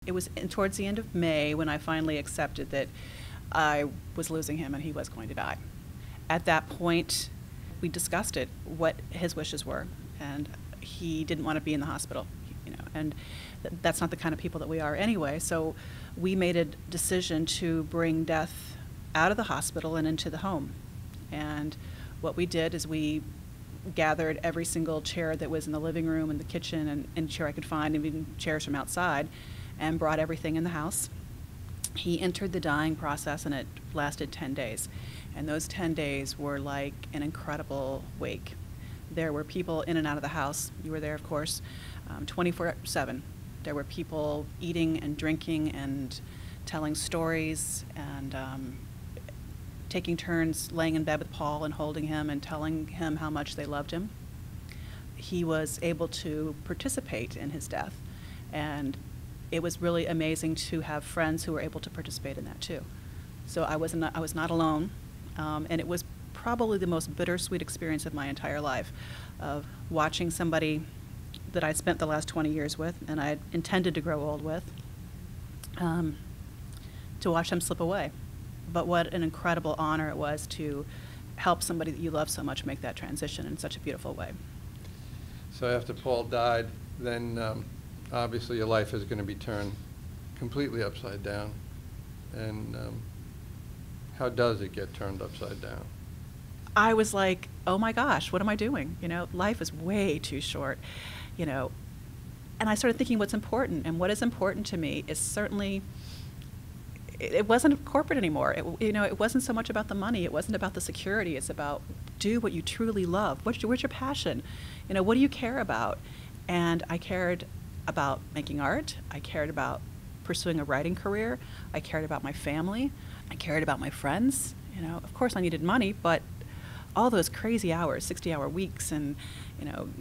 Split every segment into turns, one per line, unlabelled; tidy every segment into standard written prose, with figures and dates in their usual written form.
It was towards the end of May when I finally accepted that I was losing him and he was going to die. At that point, we discussed it, what his wishes were, and he didn't want to be in the hospital, and that's not the kind of people that we are anyway. So we made a decision to bring death out of the hospital and into the home. And what we did is we gathered every single chair that was in the living room and the kitchen and any chair I could find, and even chairs from outside, and brought everything in the house. He entered the dying process, and it lasted 10 days. And those 10 days were like an incredible wake. There were people in and out of the house. You were there, of course, 24/7. There were people eating and drinking and telling stories and taking turns laying in bed with Paul and holding him and telling him how much they loved him. He was able to participate in his death, and it was really amazing to have friends who were able to participate in that too. So I was not alone, and it was probably the most bittersweet experience of my entire life, of watching somebody that I spent the last 20 years with and I intended to grow old with, to watch them slip away. But what an incredible honor it was to help somebody that you love so much make that transition in such a beautiful way.
So after Paul died, then obviously your life is going to be turned completely upside down. And how does it get turned upside down?
I was like, oh my gosh, what am I doing? Life is way too short, and I started thinking what's important, and what is important to me is certainly, it wasn't corporate anymore. It wasn't so much about the money. It wasn't about the security. It's about do what you truly love. Where's your passion? What do you care about? And I cared about making art. I cared about pursuing a writing career. I cared about my family. I cared about my friends. Of course I needed money, but all those crazy hours, 60-hour weeks, and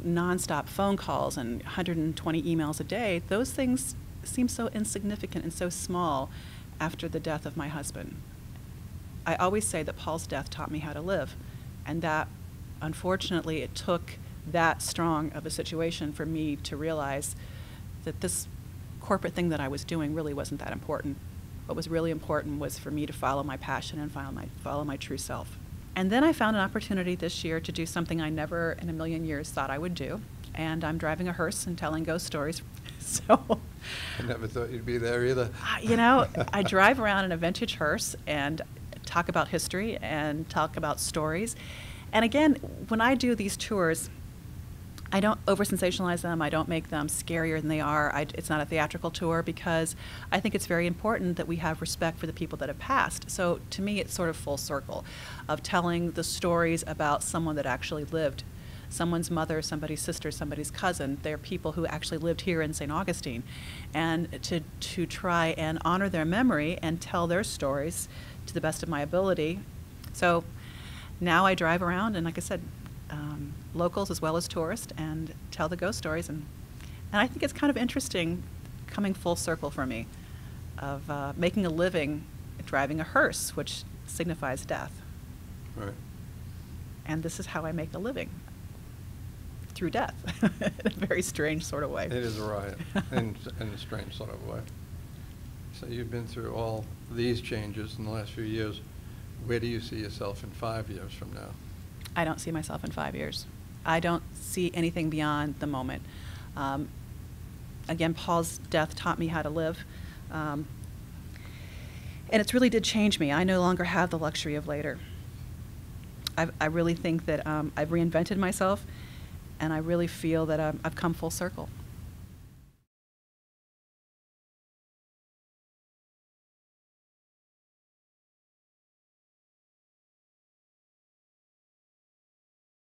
nonstop phone calls and 120 emails a day, those things seem so insignificant and so small after the death of my husband. I always say that Paul's death taught me how to live, and that, unfortunately, it took that strong of a situation for me to realize that this corporate thing that I was doing really wasn't that important. What was really important was for me to follow my passion and follow my true self. And then I found an opportunity this year to do something I never in a million years thought I would do, and I'm driving a hearse and telling ghost stories. So
I never thought you'd be there either.
I drive around in a vintage hearse and talk about history and talk about stories. And again, when I do these tours, I don't over-sensationalize them. I don't make them scarier than they are. It's not a theatrical tour because I think it's very important that we have respect for the people that have passed. So to me, it's sort of full circle of telling the stories about someone that actually lived. Someone's mother, somebody's sister, somebody's cousin. They're people who actually lived here in St. Augustine. And to try and honor their memory and tell their stories to the best of my ability. So now I drive around and, like I said, locals as well as tourists, and tell the ghost stories. And I think it's kind of interesting coming full circle for me of making a living driving a hearse, which signifies death.
Right.
And this is how I make a living, through death, in a very strange sort of way.
It is a riot, in a strange sort of way. So you've been through all these changes in the last few years. Where do you see yourself in 5 years from now?
I don't see myself in 5 years. I don't see anything beyond the moment. Again, Paul's death taught me how to live. And it really did change me. I no longer have the luxury of later. I really think that I've reinvented myself, and I really feel that I've come full circle.